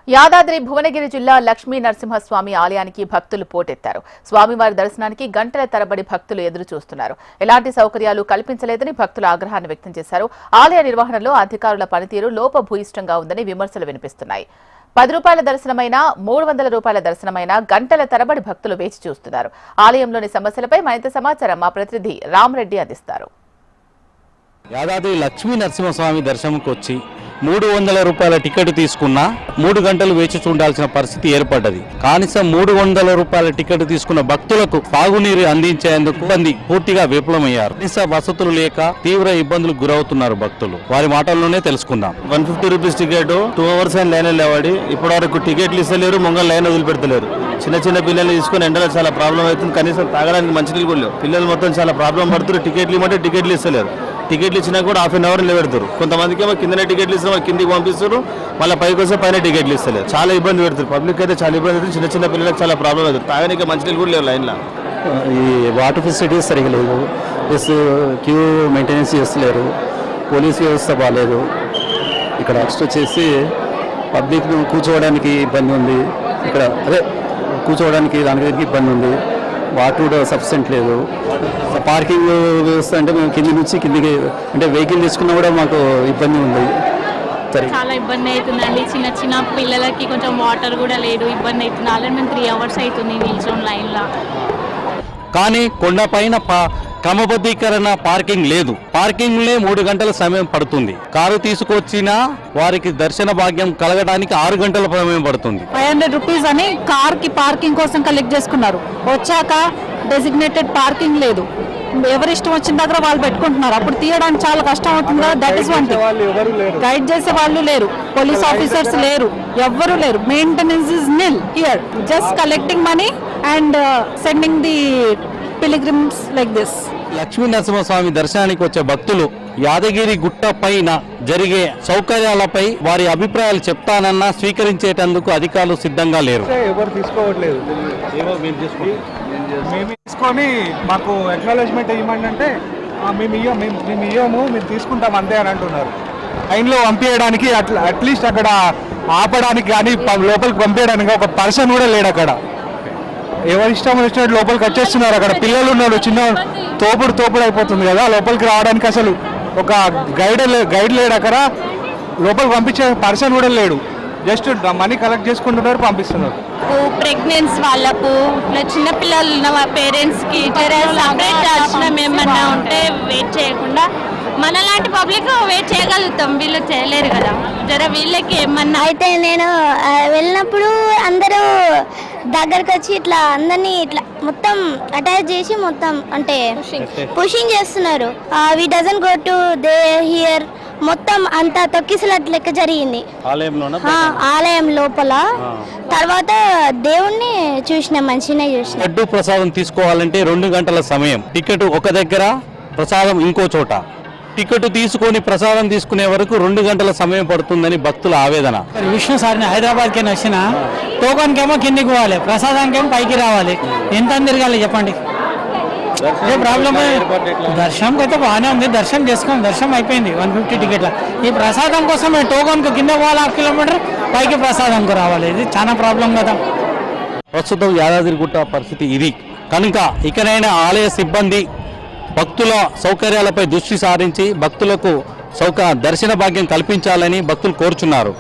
యాదాద్రి భువనగిరి జిల్లా లక్ష్మీ నరసింహస్వామి ఆలయానికి భక్తులు పోటెత్తారు. స్వామివారి దర్శనానికి గంటల తరబడి భక్తులు ఎదురు చూస్తున్నారు. ఎలాంటి సౌకర్యాలు కల్పించలేదని భక్తులు ఆగ్రహాన్ని వ్యక్తం చేశారు. ఆలయ నిర్వహణలో అధికారుల పనితీరు లోపభూయిష్టంగా ఉందని విమర్శలు వినిపిస్తున్నాయి. 10 రూపాయల దర్శనమైనా 300 రూపాయల దర్శనమైనా గంటల తరబడి భక్తులు వేచి చూస్తున్నారు. ఆలయంలోని సమస్యలపై మరింత సమాచారం మా ప్రతినిధి రామరెడ్డి అందిస్తారు. యాదాద్రి లక్ష్మీ నరసింహస్వామి దర్శనంకి వచ్చి 300 రూపాయల టికెట్ తీసుకున్నా 3 గంటలు వేచి చూడాల్సిన పరిస్థితి ఏర్పడ్డది. కనీసం 300 రూపాయల టికెట్ తీసుకున్న భక్తులకు తాగునీరు అందించేందుకు ఇబ్బంది పూర్తిగా విఫలమయ్యారు. కనీస వసతులు లేక తీవ్ర ఇబ్బందులకు గురవుతున్నారు భక్తులు. వారి మాటల్లోనే తెలుసుకుందాం. 150 రూపీస్ టికెట్ 2 అవర్స్ అని లైన్ లేవాడి ఇప్పటి వరకు టికెట్లు ఇస్తలేరు, మొంగల్ లైన్ వదిలిపెడతలేరు. చిన్న పిల్లల్ని తీసుకుని ఎండలో చాలా ప్రాబ్లం అవుతుంది. కనీసం తాగడానికి మంచినీళ్ళు కూడా లేవు. పిల్లలు మొత్తం చాలా ప్రాబ్లం పడుతున్నారు. టికెట్లు ఇవ్వమంటే టికెట్లు ఇస్తలేరు. టికెట్లు ఇచ్చినా కూడా హాఫ్ అన్ అవర్ నిలబెడతారు. కొంతమందికి ఏమో కిందనే టికెట్లు ఇస్తారు, కిందికి పంపిస్తారు, మళ్ళీ పైకి వస్తే పైన టికెట్లు ఇస్తలేరు. చాలా ఇబ్బంది పెడతారు. పబ్లిక్ అయితే చాలా ఇబ్బంది అవుతుంది. చిన్న పిల్లలకు చాలా ప్రాబ్లం అవుతుంది. తాగడానికి మంచినీళ్ళు కూడా లేవు లైన్లో. ఈ వాటర్ ఫెసిలిటీస్ సరిగా లేవు, ప్లస్ క్యూ మెయింటెనెన్స్ చేస్తలేరు, పోలీస్ వ్యవస్థ బాగాలేదు. ఇక్కడ నెక్స్ట్ వచ్చేసి పబ్లిక్ కూర్చోవడానికి ఇబ్బంది ఉంది. ఇక్కడ కూర్చోవడానికి దానికి ఇబ్బంది ఉంది. వాటర్ కూడా సఫిషియెంట్ లేదు. పార్కింగ్ వ్యవస్థ అంటే మేము కింది నుంచి కిందికి అంటే వెహికల్ తీసుకున్నా కూడా మాకు ఇబ్బంది ఉంది. చాలా ఇబ్బంది అవుతుందండి. చిన్న పిల్లలకి కొంచెం వాటర్ కూడా లేదు, ఇబ్బంది అవుతుంది. ఆల్రెడీ మేము 3 అవర్స్ అవుతుంది నిల్చొని లైన్లో. కానీ కొండపైన క్రమబద్ధీకరణ పార్కింగ్ లేదు. పార్కింగ్ లే 3 గంటల సమయం పడుతుంది. కారు తీసుకొచ్చినా వారికి దర్శన భాగ్యం కలగడానికి 6 గంటల సమయం పడుతుంది. 500 రూపీస్ అని కార్ కి పార్కింగ్ కోసం కలెక్ట్ చేసుకున్నారు. వచ్చాక డెసిగ్నేటెడ్ పార్కింగ్ లేదు. ఎవరిష్టం వచ్చిన దగ్గర వాళ్ళు పెట్టుకుంటున్నారు. అప్పుడు తీయడానికి చాలా కష్టం అవుతుంది కదా. That is one thing. Guide చేసే వాళ్ళు లేరు, పోలీస్ ఆఫీసర్స్ లేరు, ఎవ్వరూ లేరు. Maintenance is nil here. Just collecting money and sending the pilgrims like this. Lakshmi Narasimhaswamy దర్శనానికి వచ్చే భక్తులు యాదగిరి గుట్ట పైన జరిగే సౌకర్యాలపై వారి అభిప్రాయాలు చెప్తానన్నా స్వీకరించేటందుకు అధికారులు సిద్ధంగా లేరు. ఎవరు తీసుకోవట్లేదు. మేము తీసుకొని మాకు అక్నాలెడ్జ్మెంట్ ఇవ్వమండి అంటే మేము ఇవ్వము, మేము తీసుకుంటాం అంతే అని అంటున్నారు. లైన్లో పంపించడానికి అట్లీస్ట్ అక్కడ ఆపడానికి కానీ లోపలికి పంపించడానికి ఒక పర్సన్ కూడా లేడు. అక్కడ ఎవరి ఇష్టం వచ్చినట్టు లోపలికి వచ్చేస్తున్నారు. అక్కడ పిల్లలు ఉన్నారు, చిన్న తోపుడు అయిపోతుంది కదా. లోపలికి రావడానికి అసలు ఒక గైడ్ లేడు. అక్కడ లోపలికి పంపించే పర్సన్ కూడా లేడు. జస్ట్ మనీ కలెక్ట్ చేసుకుంటున్నారు, పంపిస్తున్నారు. ప్రెగ్నెన్సీ వాళ్ళకు, చిన్నపిల్లలు ఉన్న పేరెంట్స్కి సపరేట్ దర్శనం ఏమన్నా ఉంటే వెయిట్ చేయకుండా మనలాంటి పబ్లిక్ వెయిట్ చేయగలుగుతాం. వీళ్ళు చేయలేరు కదా. వీళ్ళకి ఏమన్నా అయితే నేను వెళ్ళినప్పుడు అందరూ దగ్గరకు వచ్చి ఇట్లా అందరినీ ఇట్లా మొత్తం అటాచ్ చేసి మొత్తం అంటే పుషింగ్ చేస్తున్నారు. We doesn't go to the here మొత్తం అంతా తొక్కిసలాట లెక్క జరిగింది ఆలయం లోపల. తర్వాత దేవుణ్ణి చూసినాం, మంచిగానే చూసినాం. లడ్డు ప్రసాదం తీసుకోవాలంటే 2 గంటల సమయం. టికెట్ ఒక దగ్గర, ప్రసాదం ఇంకో చోట. టికెట్ తీసుకొని ప్రసాదం తీసుకునే వరకు 2 గంటల సమయం పడుతుందని భక్తుల ఆవేదన. విష్ణు సార్ని హైదరాబాద్కి వచ్చిన టోకన్కి ఏమో కిందికి పోవాలి, ప్రసాదానికి ఏమో పైకి రావాలి. ఎంత తిరగాలి చెప్పండి? అదే ప్రాబ్లమ్. దర్శనంకి అయితే బాగానే ఉంది, దర్శనం చేసుకోండి, దర్శనం అయిపోయింది. 150 టికెట్ల. ఈ ప్రసాదం కోసం టోకన్కు కింద పోవాలి, 1/2 కిలోమీటర్ పైకి ప్రసాదంకు రావాలి. ఇది చాలా ప్రాబ్లం కదా. ప్రస్తుతం యాదాద్రిగుట్ట పరిస్థితి ఇది. కనుక ఇకనైనా ఆలయ సిబ్బంది భక్తుల సౌకర్యాలపై దృష్టి సారించి భక్తులకు దర్శన భాగ్యం కల్పించాలని భక్తులు కోరుచున్నారు.